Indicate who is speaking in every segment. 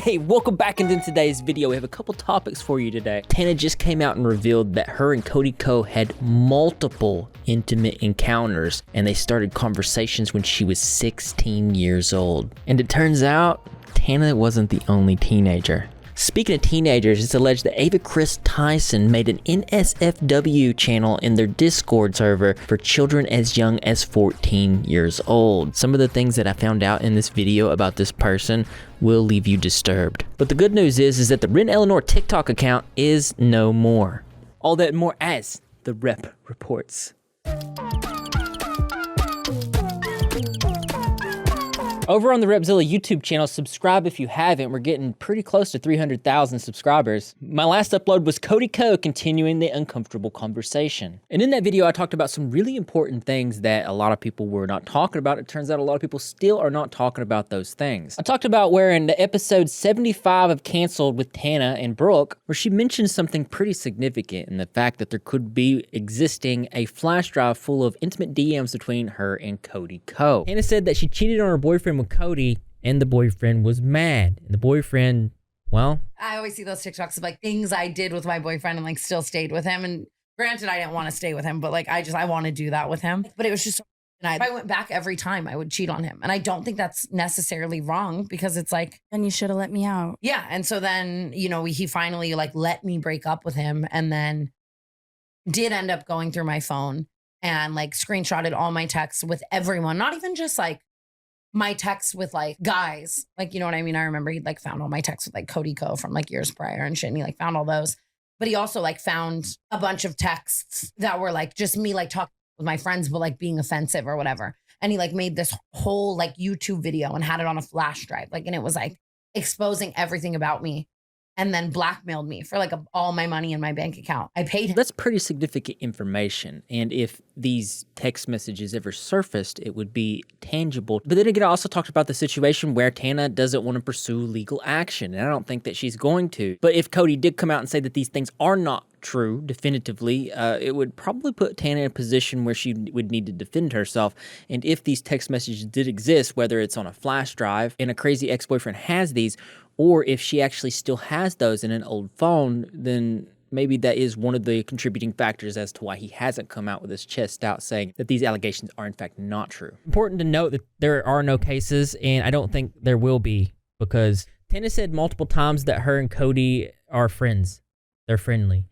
Speaker 1: Hey, welcome back. And in today's video, we have a couple topics for you today. Tana just came out and revealed that her and Cody Co had multiple intimate encounters, and they started conversations when she was 16 years old. And it turns out, Tana wasn't the only teenager. Speaking of teenagers, it's alleged that Ava Tyson made an NSFW channel in their Discord server for children as young as 14 years old. Some of the things that I found out in this video about this person will leave you disturbed. But the good news is that the Ren Eleanor TikTok account is no more. All that and more as the Rep reports. Over on the Repzilla YouTube channel, subscribe if you haven't. We're getting pretty close to 300,000 subscribers. My last upload was Cody Co continuing the uncomfortable conversation. And in that video, I talked about some really important things that a lot of people were not talking about. It turns out a lot of people still are not talking about those things. I talked about where in the episode 75 of Canceled with Tana and Brooke, where she mentioned something pretty significant in the fact that there could be existing a flash drive full of intimate DMs between her and Cody Co. Tana said that she cheated on her boyfriend with Cody, and the boyfriend was mad. And the boyfriend, well,
Speaker 2: I always see those TikToks of like things I did with my boyfriend and like still stayed with him. And granted, I didn't want to stay with him, but like I want to do that with him. But it was just, and I went back every time I would cheat on him. And I don't think that's necessarily wrong because it's like,
Speaker 3: then you should have let me out.
Speaker 2: Yeah. And so then, you know, he finally like let me break up with him and then did end up going through my phone and like screenshotted all my texts with everyone, not even just like my texts with like guys, like, you know what I mean? I remember he like found all my texts with like Cody Co from like years prior and shit. And he like found all those, but he also like found a bunch of texts that were like just me like talking with my friends, but like being offensive or whatever. And he like made this whole like YouTube video and had it on a flash drive. Like, and it was like exposing everything about me and then blackmailed me for like all my money in my bank account. I paid him.
Speaker 1: That's pretty significant information. And if these text messages ever surfaced, it would be tangible. But then again, I also talked about the situation where Tana doesn't want to pursue legal action. And I don't think that she's going to. But if Cody did come out and say that these things are not true definitively, it would probably put Tana in a position where she would need to defend herself. And if these text messages did exist, whether it's on a flash drive and a crazy ex-boyfriend has these, or if she actually still has those in an old phone, then maybe that is one of the contributing factors as to why he hasn't come out with his chest out saying that these allegations are in fact not true.
Speaker 4: Important to note that there are no cases, and I don't think there will be, because Tana said multiple times that her and Cody are friends. They're friendly,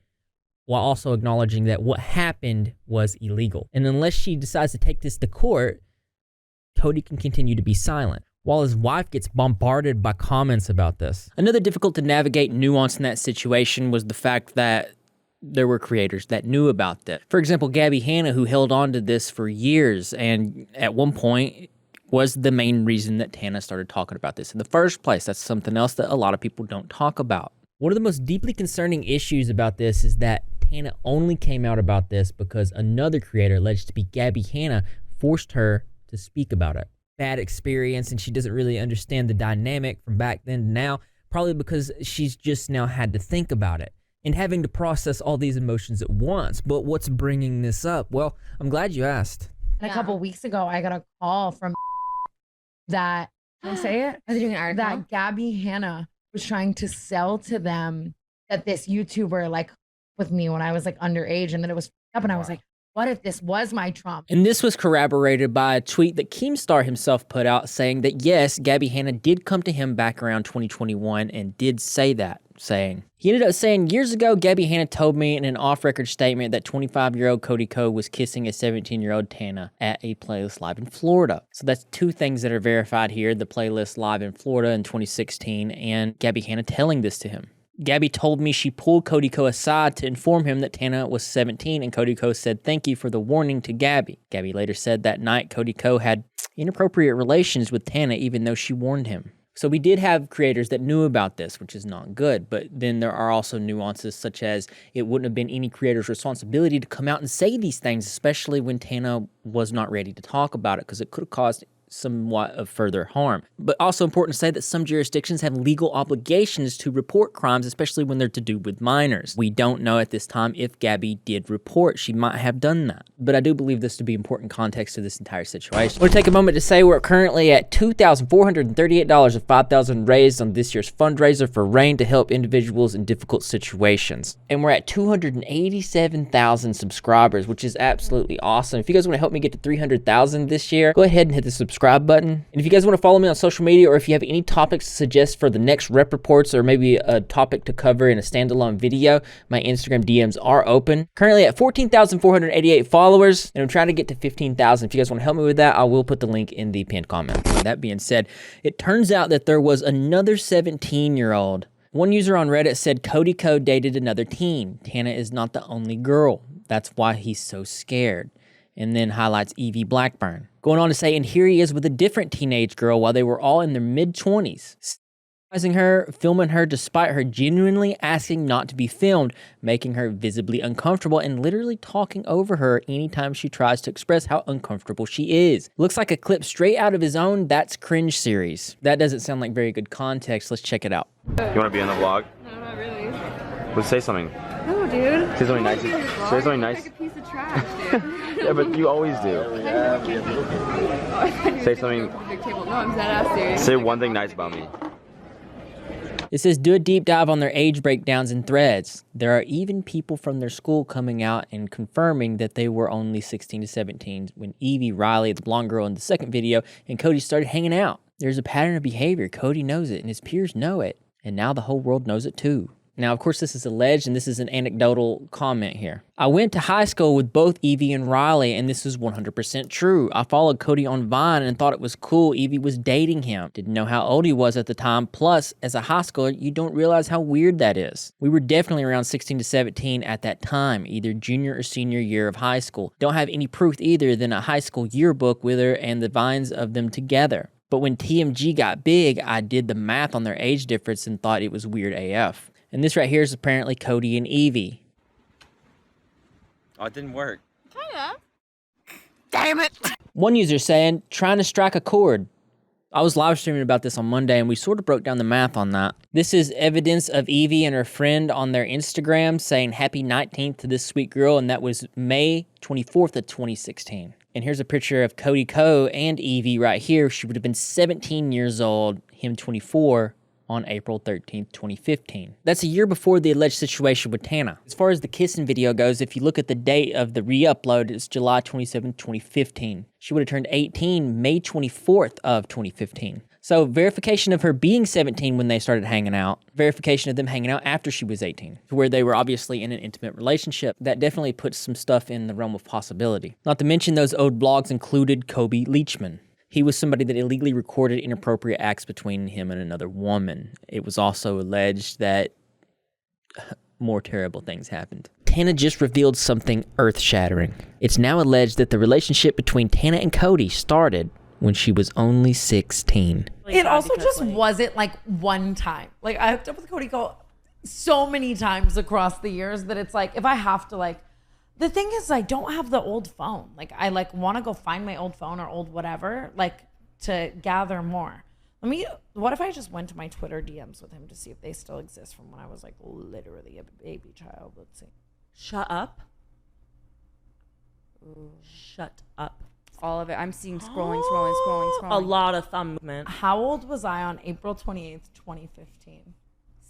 Speaker 4: while also acknowledging that what happened was illegal. And unless she decides to take this to court, Cody can continue to be silent, while his wife gets bombarded by comments about this.
Speaker 1: Another difficult to navigate nuance in that situation was the fact that there were creators that knew about that. For example, Gabbie Hanna, who held on to this for years and at one point was the main reason that Tana started talking about this in the first place. That's something else that a lot of people don't talk about.
Speaker 4: One of the most deeply concerning issues about this is that Tana only came out about this because another creator, alleged to be Gabbie Hanna, forced her to speak about it. Bad experience, and she doesn't really understand the dynamic from back then to now, probably because she's just now had to think about it and having to process all these emotions at once. But what's bringing this up? Well, I'm glad you asked.
Speaker 3: And a couple weeks ago, I got a call from that, can I say it?
Speaker 2: Are they doing an article?
Speaker 3: That Gabbie Hanna was trying to sell to them that this YouTuber like with me when I was like underage, and then it was up, and I was like, what if this was my Trump?
Speaker 1: And this was corroborated by a tweet that Keemstar himself put out saying that yes, Gabbie Hanna did come to him back around 2021 and did say that, saying, he ended up saying, years ago, Gabbie Hanna told me in an off-record statement that 25-year-old Cody Co was kissing a 17-year-old Tana at a playlist live in Florida. So that's two things that are verified here, the playlist live in Florida in 2016 and Gabbie Hanna telling this to him. Gabbie told me she pulled Cody Co aside to inform him that Tana was 17, and Cody Co said thank you for the warning to Gabbie. Gabbie later said that night Cody Co had inappropriate relations with Tana even though she warned him. So we did have creators that knew about this, which is not good, but then there are also nuances such as it wouldn't have been any creator's responsibility to come out and say these things, especially when Tana was not ready to talk about it, because it could have caused somewhat of further harm. But also important to say that some jurisdictions have legal obligations to report crimes, especially when they're to do with minors. We don't know at this time if Gabbie did report. She might have done that. But I do believe this to be important context to this entire situation. I want to take a moment to say we're currently at $2,438 of $5,000 raised on this year's fundraiser for RAIN to help individuals in difficult situations. And we're at 287,000 subscribers, which is absolutely awesome. If you guys want to help me get to 300,000 this year, go ahead and hit the subscribe button. And if you guys want to follow me on social media, or if you have any topics to suggest for the next rep reports, or maybe a topic to cover in a standalone video, my Instagram DMs are open. Currently at 14,488 followers, and I'm trying to get to 15,000. If you guys want to help me with that, I will put the link in the pinned comment. That being said, it turns out that there was another 17-year-old. One user on Reddit said Cody Co dated another teen. Tana is not the only girl. That's why he's so scared. And then highlights Evie Blackburn. Going on to say, and here he is with a different teenage girl while they were all in their mid-20s. Surprising her, filming her despite her genuinely asking not to be filmed, making her visibly uncomfortable and literally talking over her anytime she tries to express how uncomfortable she is. Looks like a clip straight out of his own That's Cringe series. That doesn't sound like very good context. Let's check it out.
Speaker 5: You want to be in the vlog?
Speaker 6: No, not really.
Speaker 5: Let's say something.
Speaker 6: No, dude.
Speaker 5: Say something nice. Say something nice.
Speaker 6: Like a piece of trash, dude.
Speaker 5: Yeah, but you always do. Say something.
Speaker 6: No, I'm dead ass serious.
Speaker 5: Say one thing nice about me.
Speaker 1: It says, do a deep dive on their age breakdowns and threads. There are even people from their school coming out and confirming that they were only 16 to 17 when Evie, Riley, the blonde girl in the second video, and Cody started hanging out. There's a pattern of behavior. Cody knows it, and his peers know it. And now the whole world knows it too. Now, of course, this is alleged, and this is an anecdotal comment here. I went to high school with both Evie and Riley, and this is 100% true. I followed Cody on Vine and thought it was cool Evie was dating him. Didn't know how old he was at the time. Plus, as a high schooler, you don't realize how weird that is. We were definitely around 16 to 17 at that time, either junior or senior year of high school. Don't have any proof either than a high school yearbook with her and the vines of them together. But when TMG got big, I did the math on their age difference and thought it was weird AF. And this right here is apparently Cody and Evie.
Speaker 5: Oh, it didn't work.
Speaker 6: Kinda.
Speaker 2: Damn it.
Speaker 1: One user saying, trying to strike a chord. I was live streaming about this on Monday, and we sort of broke down the math on that. This is evidence of Evie and her friend on their Instagram saying happy 19th to this sweet girl, and that was May 24th of 2016. And here's a picture of Cody Co and Evie right here. She would have been 17 years old, him 24, on April 13th, 2015. That's a year before the alleged situation with Tana. As far as the kissing video goes, if you look at the date of the re-upload, it's July 27th, 2015. She would have turned 18 May 24th of 2015. So verification of her being 17 when they started hanging out, verification of them hanging out after she was 18, where they were obviously in an intimate relationship, that definitely puts some stuff in the realm of possibility. Not to mention those old blogs included Kobe Leachman. He was somebody that illegally recorded inappropriate acts between him and another woman. It was also alleged that more terrible things happened. Tana just revealed something earth-shattering. It's now alleged that the relationship between Tana and Cody started when she was only 16.
Speaker 3: It also just wasn't like one time. Like I hooked up with Cody Co so many times across the years that it's like, if I have to like, the thing is, I don't have the old phone. Like, I like want to go find my old phone or old whatever, like to gather more. What if I just went to my Twitter DMs with him to see if they still exist from when I was like literally a baby child? Let's see.
Speaker 7: Shut up. Ooh. Shut up.
Speaker 6: All of it. I'm seeing scrolling.
Speaker 7: A lot of thumb movement.
Speaker 3: How old was I on April 28th, 2015?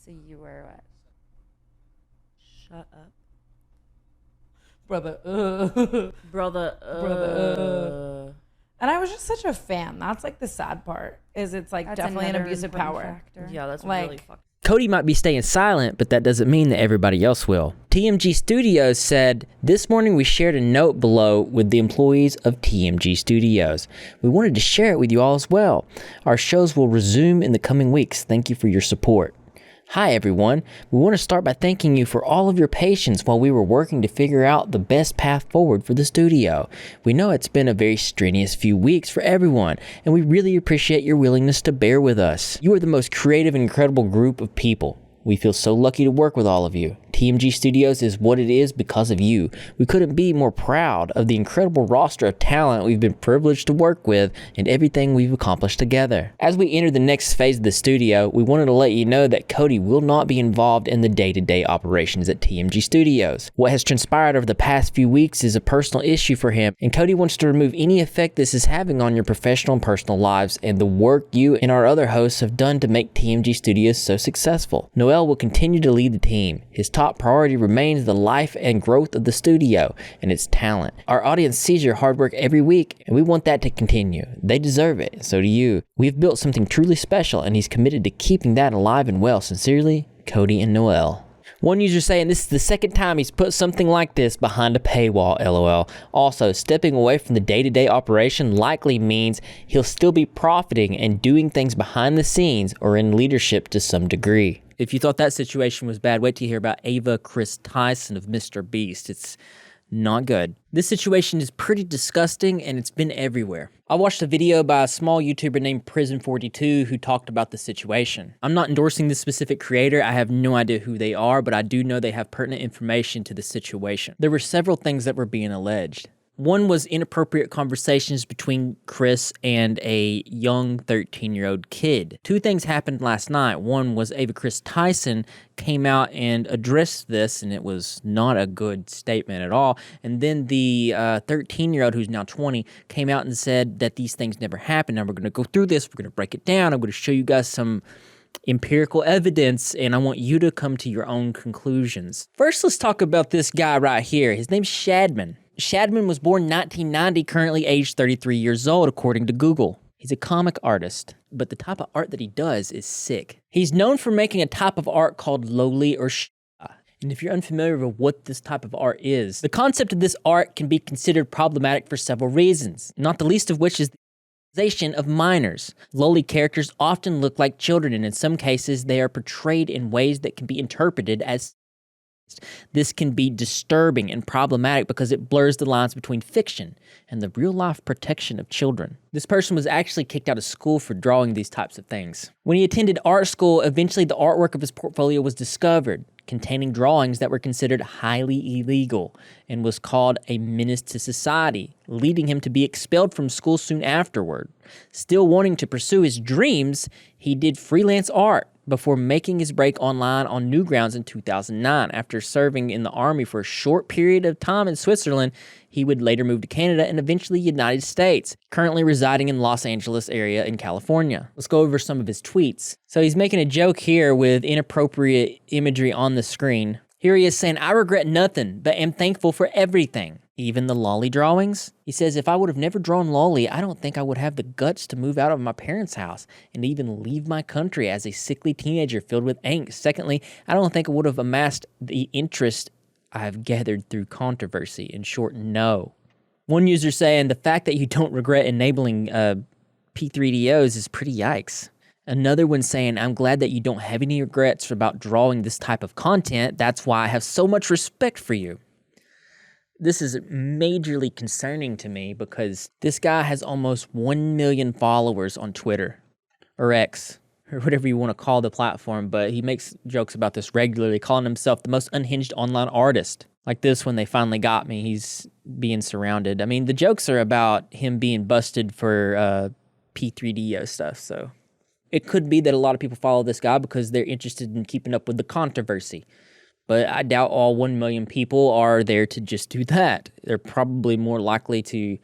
Speaker 6: So you were what?
Speaker 7: Shut up.
Speaker 3: Brother. And I was just such a fan. That's like the sad part, is it's like
Speaker 6: That's
Speaker 3: definitely an
Speaker 6: another
Speaker 3: abuse of
Speaker 6: important
Speaker 3: power.
Speaker 6: factor.
Speaker 7: Yeah, that's
Speaker 3: Like-
Speaker 7: really fucking.
Speaker 1: Cody might be staying silent, but that doesn't mean that everybody else will. TMG Studios said, this morning we shared a note below with the employees of TMG Studios. We wanted to share it with you all as well. Our shows will resume in the coming weeks. Thank you for your support. Hi everyone, we want to start by thanking you for all of your patience while we were working to figure out the best path forward for the studio. We know it's been a very strenuous few weeks for everyone, and we really appreciate your willingness to bear with us. You are the most creative and incredible group of people. We feel so lucky to work with all of you. TMG Studios is what it is because of you. We couldn't be more proud of the incredible roster of talent we've been privileged to work with and everything we've accomplished together. As we enter the next phase of the studio, we wanted to let you know that Cody will not be involved in the day-to-day operations at TMG Studios. What has transpired over the past few weeks is a personal issue for him, and Cody wants to remove any effect this is having on your professional and personal lives and the work you and our other hosts have done to make TMG Studios so successful. Noel will continue to lead the team. His top priority remains the life and growth of the studio and its talent. Our audience sees your hard work every week, and we want that to continue. They deserve it, and so do you. We've built something truly special, and he's committed to keeping that alive and well. Sincerely, Cody and Noel. One user saying this is the second time he's put something like this behind a paywall, LOL. Also, stepping away from the day-to-day operation likely means he'll still be profiting and doing things behind the scenes or in leadership to some degree. If you thought that situation was bad, wait till you hear about Ava Tyson of MrBeast. It's not good. This situation is pretty disgusting, and it's been everywhere. I watched a video by a small YouTuber named Prison42 who talked about the situation. I'm not endorsing this specific creator. I have no idea who they are, but I do know they have pertinent information to the situation. There were several things that were being alleged. One was inappropriate conversations between Chris and a young 13-year-old kid. Two things happened last night. One was Ava Tyson came out and addressed this, and it was not a good statement at all. And then the 13-year-old, who's now 20, came out and said that these things never happened. Now we're going to go through this. We're going to break it down. I'm going to show you guys some empirical evidence, and I want you to come to your own conclusions. First, let's talk about this guy right here. His name's Shadman. Shadman was born 1990, currently aged 33 years old, according to Google. He's a comic artist, but the type of art that he does is sick. He's known for making a type of art called lowly or and if you're unfamiliar with what this type of art is, the concept of this art can be considered problematic for several reasons, not the least of which is the of minors. Lowly characters often look like children, and in some cases, they are portrayed in ways that can be interpreted as this can be disturbing and problematic because it blurs the lines between fiction and the real-life protection of children. This person was actually kicked out of school for drawing these types of things. When he attended art school, eventually the artwork of his portfolio was discovered, containing drawings that were considered highly illegal and was called a menace to society, leading him to be expelled from school soon afterward. Still wanting to pursue his dreams, he did freelance art before making his break online on Newgrounds in 2009. After serving in the army for a short period of time in Switzerland, he would later move to Canada and eventually United States, currently residing in Los Angeles area in California. Let's go over some of his tweets. So he's making a joke here with inappropriate imagery on the screen. Here he is saying, "I regret nothing, but am thankful for everything. Even the lolly drawings." He says, "If I would have never drawn lolly, I don't think I would have the guts to move out of my parents' house and even leave my country as a sickly teenager filled with angst. Secondly, I don't think I would have amassed the interest I have gathered through controversy. In short, no." One user saying, "The fact that you don't regret enabling P3DOs is pretty yikes." Another one saying, "I'm glad that you don't have any regrets about drawing this type of content. That's why I have so much respect for you." This is majorly concerning to me because this guy has almost 1 million followers on Twitter, or X, or whatever you want to call the platform, but he makes jokes about this regularly, calling himself the most unhinged online artist. Like this, when they finally got me, he's being surrounded. I mean, the jokes are about him being busted for P3DO stuff, so it could be that a lot of people follow this guy because they're interested in keeping up with the controversy. But I doubt all 1 million people are there to just do that. They're probably more likely to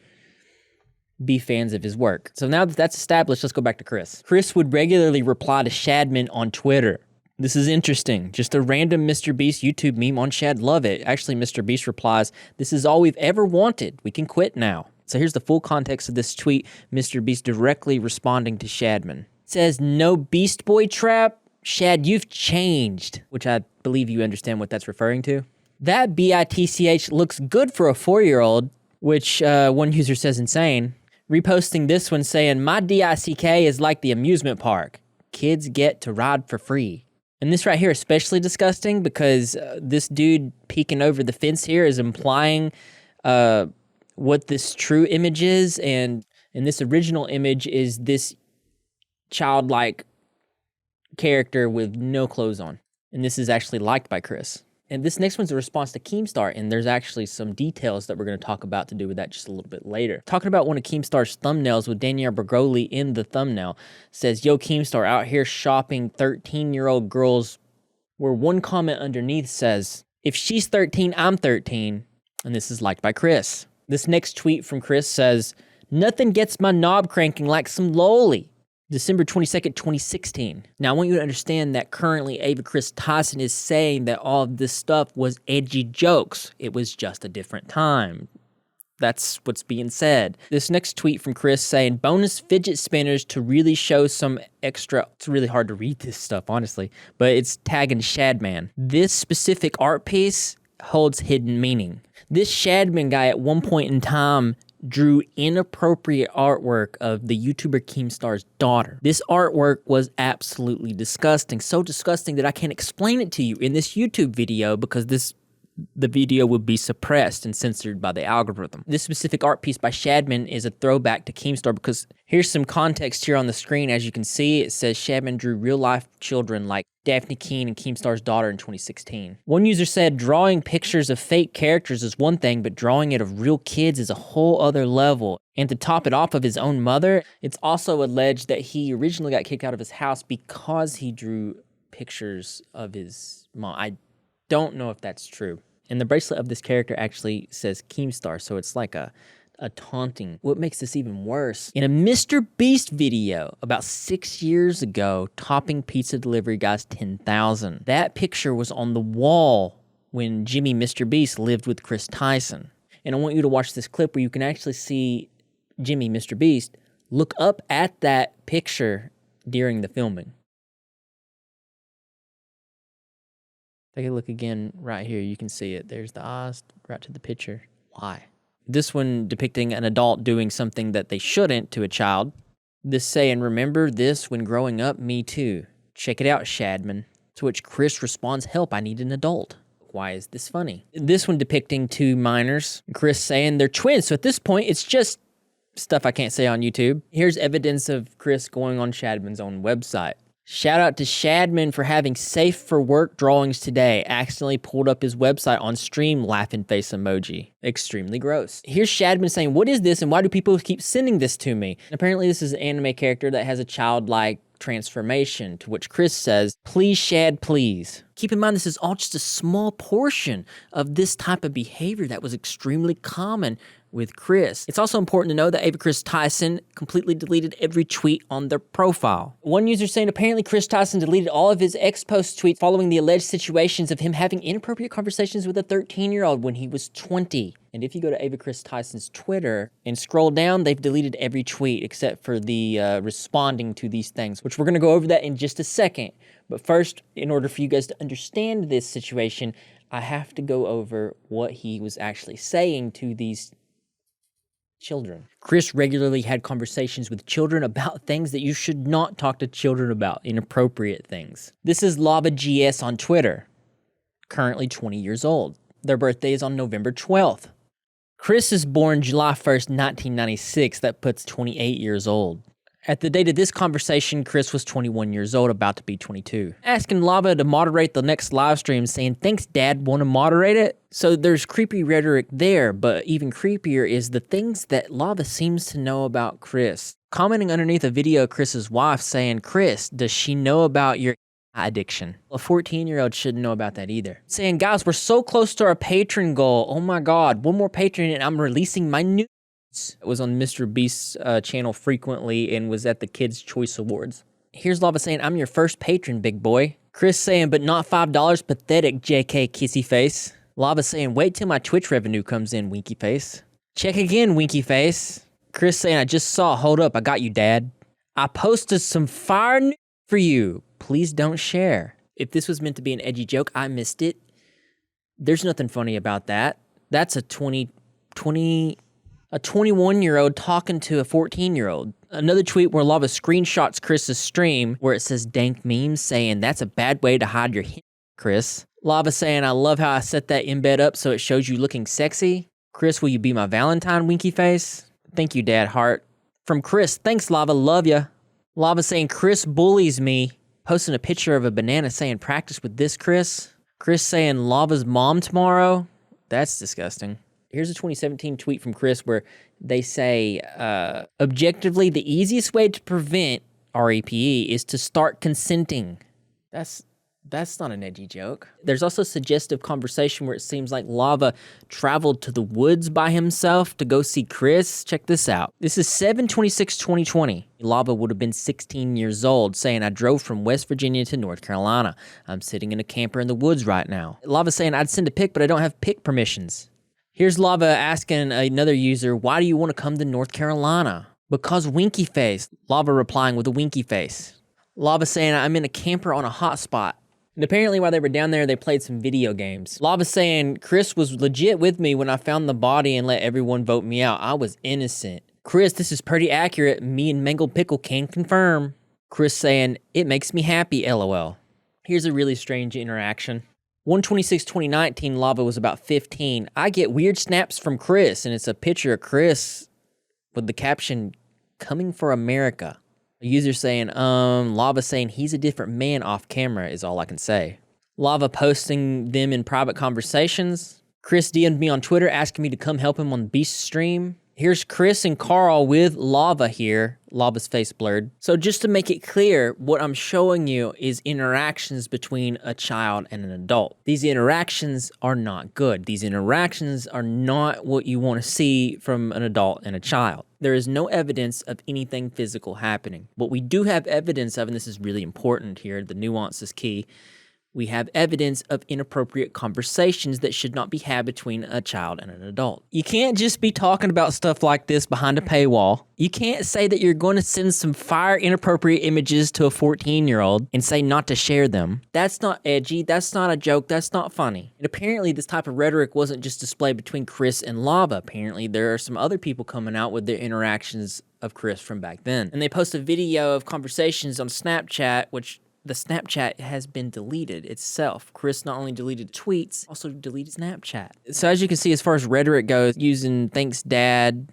Speaker 1: be fans of his work. So now that that's established, let's go back to Chris. Chris would regularly reply to Shadman on Twitter. This is interesting. Just a random MrBeast YouTube meme on Shad. Love it. Actually, MrBeast replies, "This is all we've ever wanted. We can quit now." So here's the full context of this tweet. MrBeast directly responding to Shadman. It says, "No Beast Boy trap? Shad, you've changed," which I believe you understand what that's referring to. "That BITCH looks good for a 4-year-old, which one user says insane. Reposting this one saying, "My DICK is like the amusement park. Kids get to ride for free." And this right here is especially disgusting because this dude peeking over the fence here is implying what this true image is, and this original image is this childlike character with no clothes on. And this is actually liked by Chris. And this next one's a response to Keemstar, and there's actually some details that we're going to talk about to do with that just a little bit later. Talking about one of Keemstar's thumbnails with Danielle Bergoli in the thumbnail, says, "Yo, Keemstar, out here shopping 13-year-old girls," where one comment underneath says, "If she's 13, I'm 13." And this is liked by Chris. This next tweet from Chris says, "Nothing gets my knob cranking like some loli." December 22nd, 2016. Now, I want you to understand that currently Ava Tyson is saying that all of this stuff was edgy jokes. It was just a different time. That's what's being said. This next tweet from Chris saying, "Bonus fidget spinners to really show some extra..." It's really hard to read this stuff, honestly, but it's tagging Shadman. This specific art piece holds hidden meaning. This Shadman guy at one point in time drew inappropriate artwork of the YouTuber Keemstar's daughter. This artwork was absolutely disgusting. So disgusting that I can't explain it to you in this YouTube video because the video would be suppressed and censored by the algorithm. This specific art piece by Shadman is a throwback to Keemstar because here's some context here on the screen. As you can see, it says Shadman drew real-life children like Daphne Keene and Keemstar's daughter in 2016. One user said, "Drawing pictures of fake characters is one thing, but drawing it of real kids is a whole other level." And to top it off of his own mother, it's also alleged that he originally got kicked out of his house because he drew pictures of his mom. I don't know if that's true. And the bracelet of this character actually says Keemstar, so it's like a taunting. What makes this even worse, in a MrBeast video about 6 years ago, topping pizza delivery guys 10,000. That picture was on the wall when Jimmy MrBeast lived with Chris Tyson. And I want you to watch this clip where you can actually see Jimmy MrBeast look up at that picture during the filming. Take a look again right here. You can see it. There's the eyes right to the picture. Why? This one depicting an adult doing something that they shouldn't to a child. This saying, "Remember this when growing up? Me too. Check it out, Shadman." To which Chris responds, "Help, I need an adult." Why is this funny? This one depicting two minors. Chris saying they're twins. So at this point, it's just stuff I can't say on YouTube. Here's evidence of Chris going on Shadman's own website. "Shout out to Shadman for having safe for work drawings today. Accidentally pulled up his website on stream, laughing face emoji." Extremely gross. Here's Shadman saying, "What is this and why do people keep sending this to me?" And apparently this is an anime character that has a childlike transformation, to which Chris says, "Please Shad, please." Keep in mind this is all just a small portion of this type of behavior that was extremely common with Chris. It's also important to know that Ava Tyson completely deleted every tweet on their profile. One user saying apparently Chris Tyson deleted all of his ex-post tweets following the alleged situations of him having inappropriate conversations with a 13-year-old when he was 20. And if you go to Ava Tyson's Twitter and scroll down, they've deleted every tweet except for the responding to these things, which we're going to go over that in just a second. But first, in order for you guys to understand this situation, I have to go over what he was actually saying to these children. Chris regularly had conversations with children about things that you should not talk to children about, inappropriate things. This is Lava GS on Twitter, currently 20 years old. Their birthday is on November 12th. Chris is born July 1st, 1996. That puts 28 years old. At the date of this conversation, Chris was 21 years old, about to be 22. Asking Lava to moderate the next live stream, saying, "Thanks, Dad, want to moderate it?" So there's creepy rhetoric there, but even creepier is the things that Lava seems to know about Chris. Commenting underneath a video of Chris's wife saying, "Chris, does she know about your addiction?" A 14-year-old shouldn't know about that either. Saying, "Guys, we're so close to our patron goal. Oh my God, one more patron and I'm releasing my new..." It was on MrBeast's channel frequently and was at the Kids' Choice Awards. Here's Lava saying, "I'm your first patron, big boy." Chris saying, "But not $5, pathetic, JK kissy face." Lava saying, "Wait till my Twitch revenue comes in, winky face." Check again, winky face. Chris saying, "I just saw, hold up, I got you, Dad. I posted some fire news for you. Please don't share." If this was meant to be an edgy joke, I missed it. There's nothing funny about that. That's a 21-year-old talking to a 14-year-old. Another tweet where Lava screenshots Chris's stream where it says dank memes saying, "That's a bad way to hide your hit, Chris." Lava saying, "I love how I set that embed up so it shows you looking sexy. Chris, will you be my Valentine, winky face?" Thank you, Dad, heart. From Chris, "Thanks, Lava, love ya." Lava saying, "Chris bullies me." Posting a picture of a banana saying, "Practice with this, Chris." Chris saying Lava's mom tomorrow? That's disgusting. Here's a 2017 tweet from Chris where they say, objectively, the easiest way to prevent RAPE is to start consenting. That's not an edgy joke. There's also a suggestive conversation where it seems like Lava traveled to the woods by himself to go see Chris. Check this out. This is 7/26/2020. Lava would have been 16 years old, saying, I drove from West Virginia to North Carolina. I'm sitting in a camper in the woods right now. Lava saying, I'd send a pic, but I don't have pic permissions. Here's Lava asking another user, why do you want to come to North Carolina? Because winky face. Lava replying with a winky face. Lava saying, I'm in a camper on a hotspot. And apparently while they were down there, they played some video games. Lava saying, Chris was legit with me when I found the body and let everyone vote me out. I was innocent. Chris, this is pretty accurate. Me and Mangled Pickle can confirm. Chris saying, it makes me happy, LOL. Here's a really strange interaction. 1/26/2019, Lava was about 15. I get weird snaps from Chris, and it's a picture of Chris with the caption, coming for America. A user saying, Lava saying he's a different man off camera is all I can say. Lava posting them in private conversations. Chris DM'd me on Twitter asking me to come help him on Beast stream. Here's Chris and Carl with Lava here. Lava's face blurred. So just to make it clear, what I'm showing you is interactions between a child and an adult. These interactions are not good. These interactions are not what you want to see from an adult and a child. There is no evidence of anything physical happening. What we do have evidence of, and this is really important here, the nuance is key, we have evidence of inappropriate conversations that should not be had between a child and an adult. You can't just be talking about stuff like this behind a paywall. You can't say that you're going to send some fire inappropriate images to a 14-year-old and say not to share them. That's not edgy. That's not a joke. That's not funny. And apparently this type of rhetoric wasn't just displayed between Chris and Lava. Apparently there are some other people coming out with their interactions of Chris from back then. And they post a video of conversations on Snapchat, which the Snapchat has been deleted itself. Chris not only deleted tweets, also deleted Snapchat. So as you can see, as far as rhetoric goes, using thanks dad,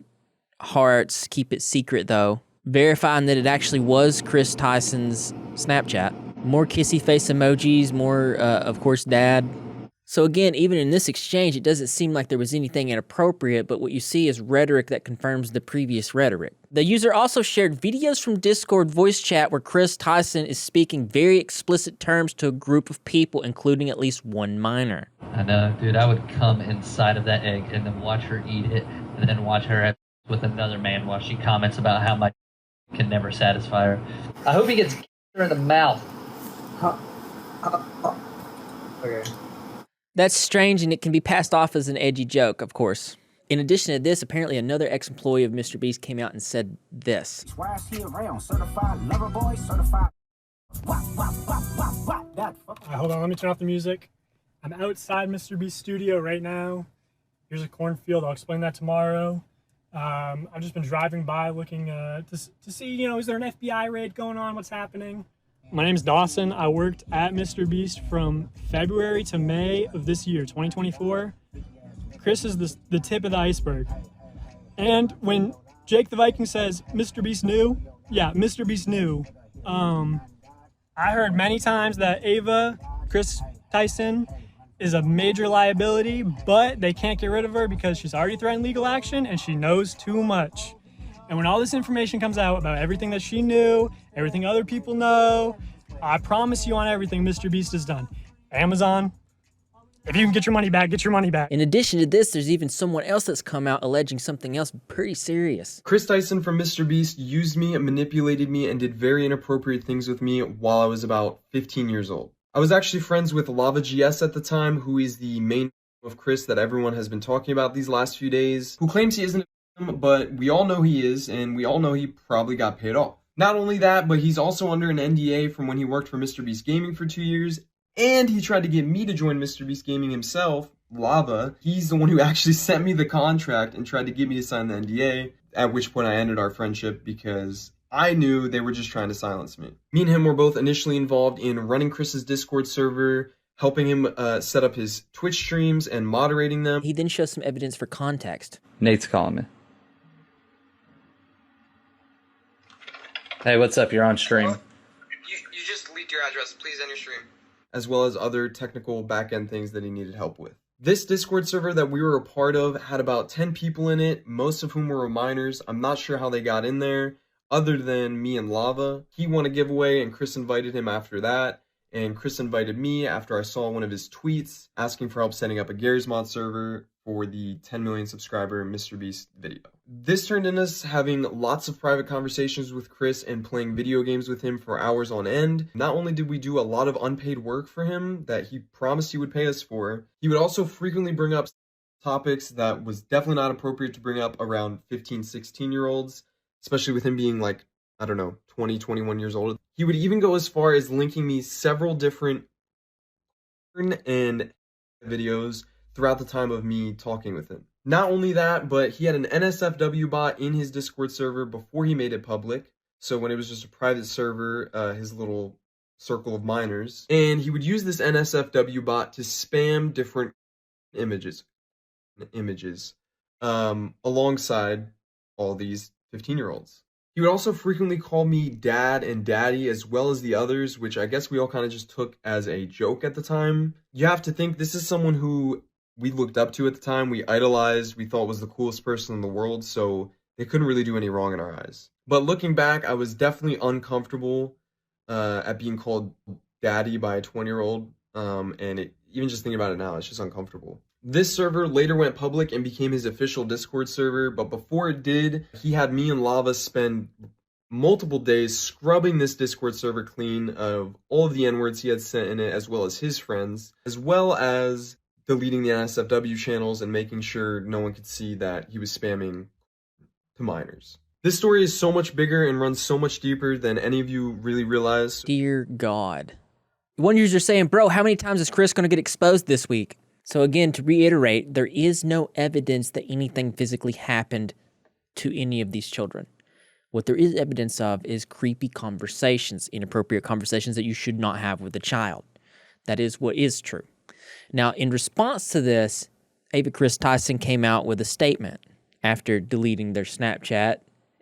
Speaker 1: hearts, keep it secret though, verifying that it actually was Chris Tyson's Snapchat. More kissy face emojis, more, of course, dad. So again, even in this exchange, it doesn't seem like there was anything inappropriate, but what you see is rhetoric that confirms the previous rhetoric. The user also shared videos from Discord voice chat where Chris Tyson is speaking very explicit terms to a group of people, including at least one minor.
Speaker 8: I know, dude, I would come inside of that egg and then watch her eat it, and then watch her have with another man while she comments about how my can never satisfy her. I hope he gets her in the mouth. Okay.
Speaker 1: That's strange, and it can be passed off as an edgy joke, of course. In addition to this, apparently another ex-employee of MrBeast came out and said this.
Speaker 9: Why is he around? Certified lover boy, certified.
Speaker 10: Hold on, let me turn off the music. I'm outside MrBeast studio right now. Here's a cornfield. I'll explain that tomorrow. I've just been driving by looking to see, is there an FBI raid going on? What's happening? My name's Dawson. I worked at MrBeast from February to May of this year, 2024. Chris is the tip of the iceberg. And when Jake the Viking says, MrBeast knew, yeah, MrBeast knew. I heard many times that Ava, Chris Tyson, is a major liability, but they can't get rid of her because she's already threatened legal action and she knows too much. And when all this information comes out about everything that she knew, everything other people know, I promise you on everything MrBeast has done. Amazon, if you can get your money back, get your money back.
Speaker 1: In addition to this, there's even someone else that's come out alleging something else pretty serious.
Speaker 11: Chris Tyson from MrBeast used me, manipulated me, and did very inappropriate things with me while I was about 15 years old. I was actually friends with Lava GS at the time, who is the main of Chris that everyone has been talking about these last few days, who claims he isn't, but we all know he is, and we all know he probably got paid off. Not only that, but he's also under an NDA from when he worked for MrBeast Gaming for 2 years, and he tried to get me to join MrBeast Gaming himself, Lava. He's the one who actually sent me the contract and tried to get me to sign the NDA, at which point I ended our friendship because I knew they were just trying to silence me. Me and him were both initially involved in running Chris's Discord server, helping him set up his Twitch streams and moderating them.
Speaker 1: He then shows some evidence for context.
Speaker 8: Nate's calling me. Hey, what's up? You're on stream.
Speaker 11: You just leaked your address. Please end your stream. as well as other technical back-end things that he needed help with. This Discord server that we were a part of had about 10 people in it, most of whom were minors. I'm not sure how they got in there, other than me and Lava. He won a giveaway and Chris invited him after that, and Chris invited me after I saw one of his tweets asking for help setting up a Garry's Mod server for the 10 million subscriber MrBeast video. This turned into us having lots of private conversations with Chris and playing video games with him for hours on end. Not only did we do a lot of unpaid work for him that he promised he would pay us for, he would also frequently bring up topics that was definitely not appropriate to bring up around 15, 16-year-olds, especially with him being like, I don't know, 20, 21 years old. He would even go as far as linking me several different and videos throughout the time of me talking with him. Not only that, but he had an NSFW bot in his Discord server before he made it public. So when it was just a private server, his little circle of minors. And he would use this NSFW bot to spam different images alongside all these 15-year-olds. He would also frequently call me dad and daddy as well as the others, which I guess we all kind of just took as a joke at the time. You have to think this is someone who we looked up to at the time, we idolized, we thought was the coolest person in the world, so they couldn't really do any wrong in our eyes. But looking back, I was definitely uncomfortable at being called daddy by a 20-year-old, and even just thinking about it now, it's just uncomfortable. This server later went public and became his official Discord server, but before it did, he had me and Lava spend multiple days scrubbing this Discord server clean of all of the N-words he had sent in it, as well as his friends, as well as deleting the NSFW channels and making sure no one could see that he was spamming to minors. This story is so much bigger and runs so much deeper than any of you really realize.
Speaker 1: Dear God. One user saying, bro, how many times is Chris going to get exposed this week? So again, to reiterate, there is no evidence that anything physically happened to any of these children. What there is evidence of is creepy conversations, inappropriate conversations that you should not have with a child. That is what is true. Now, in response to this, Ava Tyson came out with a statement after deleting their Snapchat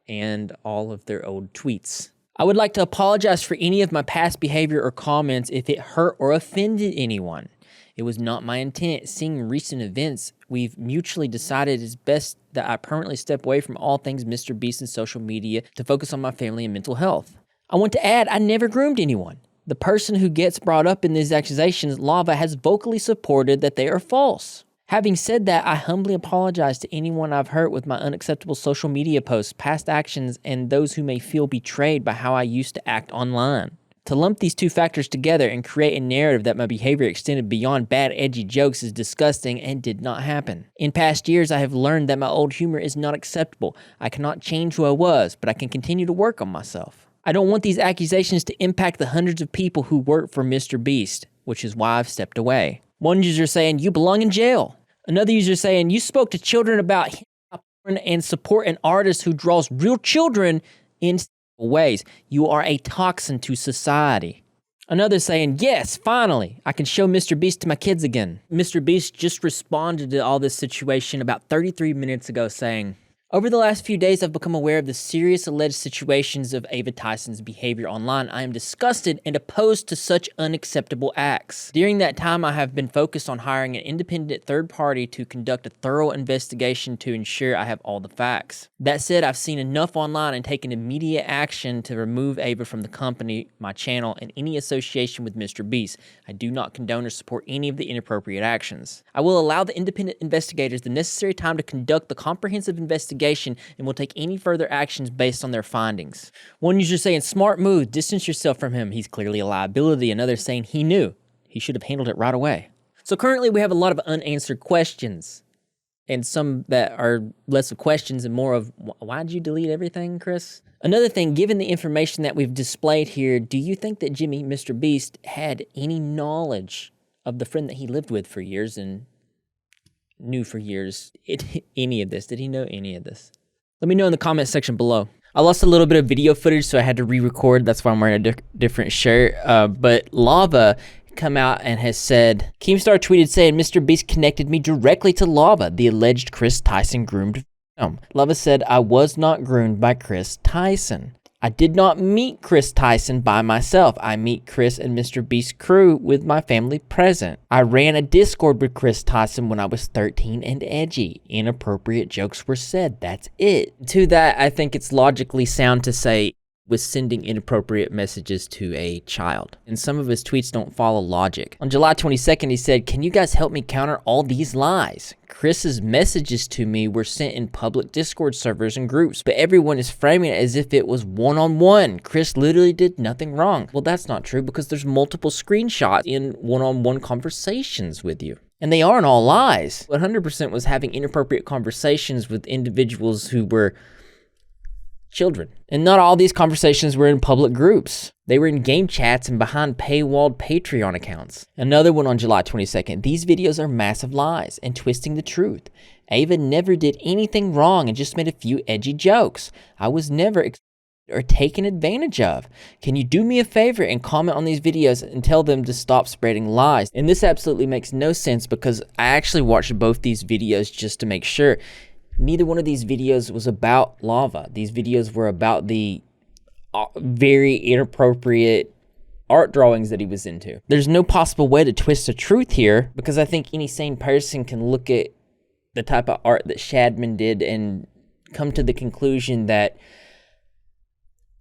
Speaker 1: and all of their old tweets. I would like to apologize for any of my past behavior or comments if it hurt or offended anyone. It was not my intent. Seeing recent events, we've mutually decided it's best that I permanently step away from all things MrBeast and social media to focus on my family and mental health. I want to add, I never groomed anyone. The person who gets brought up in these accusations, Lava, has vocally supported that they are false. Having said that, I humbly apologize to anyone I've hurt with my unacceptable social media posts, past actions, and those who may feel betrayed by how I used to act online. To lump these two factors together and create a narrative that my behavior extended beyond bad, edgy jokes is disgusting and did not happen. In past years, I have learned that my old humor is not acceptable. I cannot change who I was, but I can continue to work on myself. I don't want these accusations to impact the hundreds of people who work for MrBeast, which is why I've stepped away. One user saying, you belong in jail. Another user saying, you spoke to children about porn and support an artist who draws real children in ways. You are a toxin to society. Another saying, yes, finally, I can show MrBeast to my kids again. MrBeast just responded to all this situation about 33 minutes ago saying, over the last few days, I've become aware of the serious alleged situations of Ava Tyson's behavior online. I am disgusted and opposed to such unacceptable acts. During that time, I have been focused on hiring an independent third party to conduct a thorough investigation to ensure I have all the facts. That said, I've seen enough online and taken immediate action to remove Ava from the company, my channel, and any association with MrBeast. I do not condone or support any of the inappropriate actions. I will allow the independent investigators the necessary time to conduct the comprehensive investigation and will take any further actions based on their findings. One user saying, smart move, distance yourself from him. He's clearly a liability. Another saying he knew. He should have handled it right away. So currently we have a lot of unanswered questions and some that are less of questions and more of, why'd you delete everything, Chris? Another thing, given the information that we've displayed here, do you think that Jimmy, MrBeast, had any knowledge of the friend that he lived with for years and knew for years any of this? Did he know any of this? Let me know in the comment section below. I lost a little bit of video footage, so I had to re-record. That's why I'm wearing a different shirt. But Lava come out and has said, Keemstar tweeted saying, MrBeast connected me directly to Lava, the alleged Chris Tyson groomed film. Lava said, I was not groomed by Chris Tyson. I did not meet Chris Tyson by myself. I meet Chris and MrBeast crew with my family present. I ran a Discord with Chris Tyson when I was 13 and edgy. Inappropriate jokes were said. That's it. To that, I think it's logically sound to say was sending inappropriate messages to a child. And some of his tweets don't follow logic. On July 22nd, he said, "Can you guys help me counter all these lies? Chris's messages to me were sent in public Discord servers and groups, but everyone is framing it as if it was one-on-one. Chris literally did nothing wrong." Well, that's not true because there's multiple screenshots in one-on-one conversations with you. And they aren't all lies. 100% was having inappropriate conversations with individuals who were children. And not all these conversations were in public groups. They were in game chats and behind paywalled Patreon accounts. Another one on July 22nd. "These videos are massive lies and twisting the truth. Ava never did anything wrong and just made a few edgy jokes. I was never or taken advantage of. Can you do me a favor and comment on these videos and tell them to stop spreading lies?" And this absolutely makes no sense because I actually watched both these videos just to make sure. Neither one of these videos was about Lava. These videos were about the very inappropriate art drawings that he was into. There's no possible way to twist the truth here because I think any sane person can look at the type of art that Shadman did and come to the conclusion that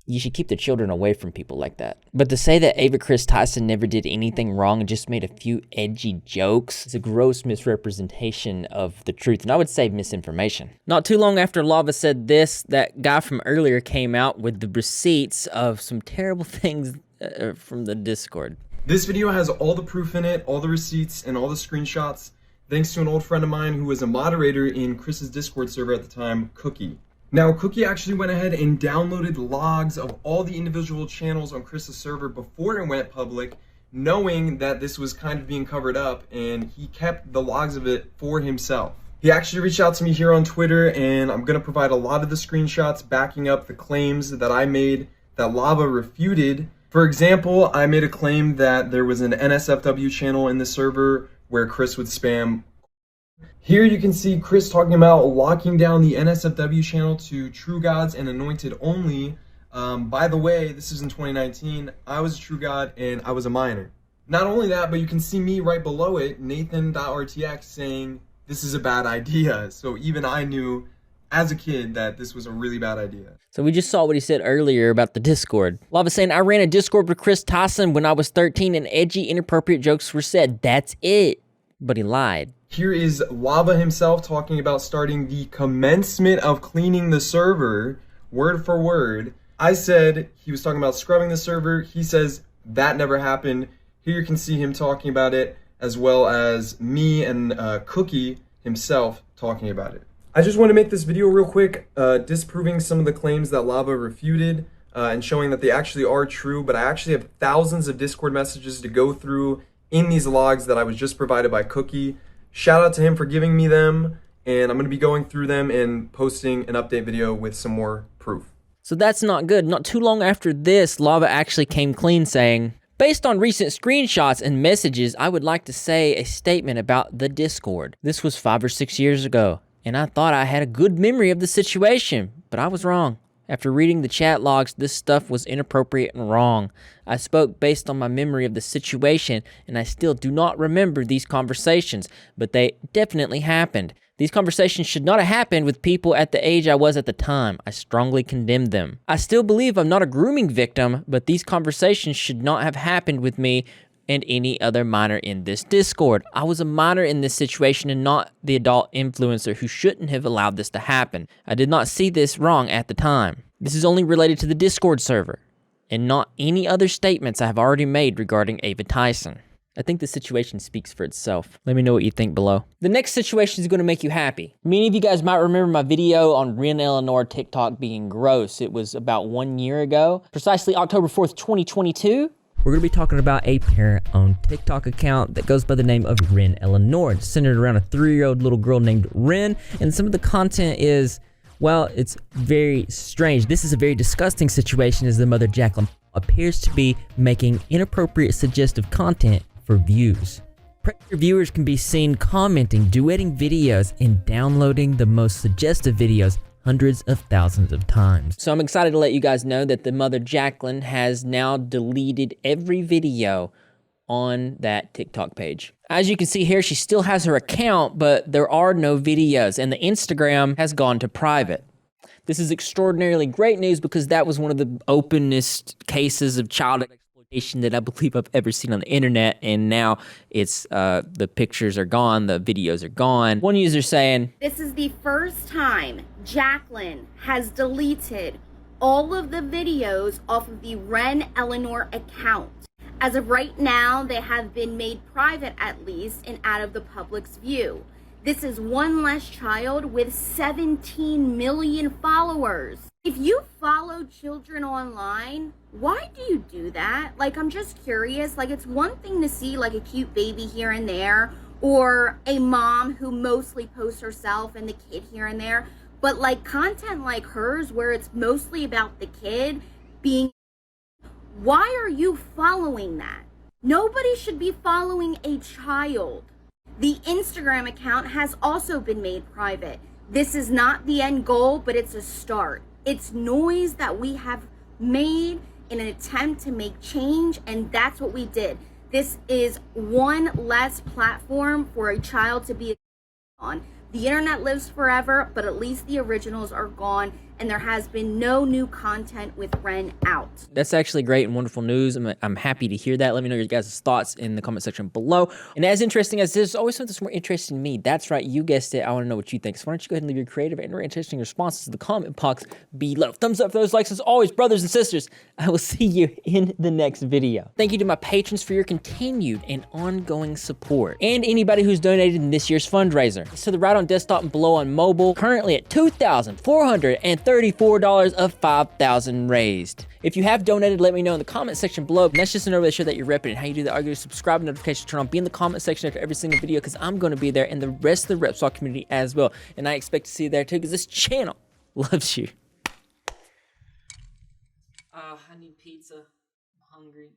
Speaker 1: you should keep the children away from people like that. But to say that Ava Chris Tyson never did anything wrong and just made a few edgy jokes is a gross misrepresentation of the truth, and I would say misinformation. Not too long after Lava said this, that guy from earlier came out with the receipts of some terrible things from the Discord.
Speaker 11: This video has all the proof in it, all the receipts, and all the screenshots, thanks to an old friend of mine who was a moderator in Chris's Discord server at the time, Cookie. Now, Cookie actually went ahead and downloaded logs of all the individual channels on Chris's server before it went public, knowing that this was kind of being covered up, and he kept the logs of it for himself. He actually reached out to me here on Twitter, and I'm going to provide a lot of the screenshots backing up the claims that I made that Lava refuted. For example, I made a claim that there was an NSFW channel in the server where Chris would spam. Here you can see Chris talking about locking down the NSFW channel to True Gods and Anointed only. By the way, this is in 2019. I was a True God and I was a minor. Not only that, but you can see me right below it, Nathan.rtx, saying this is a bad idea. So even I knew as a kid that this was a really bad idea.
Speaker 1: So we just saw what he said earlier about the Discord. Lava saying, "I ran a Discord with Chris Tyson when I was 13 and edgy, inappropriate jokes were said. That's it." But he lied.
Speaker 11: Here is Lava himself talking about starting the commencement of cleaning the server, word for word. I said he was talking about scrubbing the server. He says that never happened. Here you can see him talking about it, as well as me and Cookie himself talking about it. I just want to make this video real quick, disproving some of the claims that Lava refuted and showing that they actually are true, but I actually have thousands of Discord messages to go through in these logs that I was just provided by Cookie. Shout out to him for giving me them, and I'm going to be going through them and posting an update video with some more proof.
Speaker 1: So that's not good. Not too long after this, Lava actually came clean saying, "Based on recent screenshots and messages, I would like to say a statement about the Discord. This was 5 or 6 years ago, and I thought I had a good memory of the situation, but I was wrong. After reading the chat logs, this stuff was inappropriate and wrong. I spoke based on my memory of the situation, and I still do not remember these conversations, but they definitely happened. These conversations should not have happened with people at the age I was at the time. I strongly condemn them. I still believe I'm not a grooming victim, but these conversations should not have happened with me and any other minor in this Discord. I was a minor in this situation and not the adult influencer who shouldn't have allowed this to happen. I did not see this wrong at the time. This is only related to the Discord server and not any other statements I have already made regarding Ava Tyson." I think the situation speaks for itself. Let me know what you think below. The next situation is going to make you happy. Many of you guys might remember my video on Ren Eleanor TikTok being gross. It was about 1 year ago, precisely October 4th, 2022.
Speaker 4: We're going to be talking about a parent-owned TikTok account that goes by the name of Ren Eleanor. It's centered around a 3-year-old little girl named Ren, and some of the content is, well, it's very strange. This is a very disgusting situation as the mother, Jacqueline, appears to be making inappropriate suggestive content for views. Predator viewers can be seen commenting, duetting videos, and downloading the most suggestive videos hundreds of thousands of times.
Speaker 1: So I'm excited to let you guys know that the mother Jacqueline has now deleted every video on that TikTok page. As you can see here, she still has her account, but there are no videos, and the Instagram has gone to private. This is extraordinarily great news because that was one of the openest cases of child exploitation that I believe I've ever seen on the internet, and now it's the pictures are gone, the videos are gone. One user saying,
Speaker 12: "This is the first time Jacqueline has deleted all of the videos off of the Ren Eleanor account. As of right now, they have been made private at least and out of the public's view. This is one less child with 17 million followers. If you follow children online, why do you do that? Like, I'm just curious. Like, it's one thing to see like a cute baby here and there, or a mom who mostly posts herself and the kid here and there. But like content like hers, where it's mostly about the kid being, why are you following that? Nobody should be following a child. The Instagram account has also been made private. This is not the end goal, but it's a start. It's noise that we have made in an attempt to make change, and that's what we did. This is one less platform for a child to be on. The internet lives forever, but at least the originals are gone, and there has been no new content with Ren out."
Speaker 1: that's actually great and wonderful news. I'm happy to hear that. Let me know your guys' thoughts in the comment section below. And as interesting as this, always something that's more interesting to me. That's right, you guessed it. I want to know what you think. So why don't you go ahead and leave your creative and interesting responses in the comment box below. Thumbs up for those likes as always, brothers and sisters. I will see you in the next video. Thank you to my patrons for your continued and ongoing support, and anybody who's donated in this year's fundraiser. It's to the right on desktop and below on mobile, currently at $2,434 of 5,000 raised. If you have donated, let me know in the comment section below. And that's just another way to show that you're repping it. How you do that, are you subscribe, notification turn on, be in the comment section after every single video, because I'm going to be there, and the rest of the Rep Swap community as well. And I expect to see you there too, because this channel loves you. I need pizza. I'm hungry.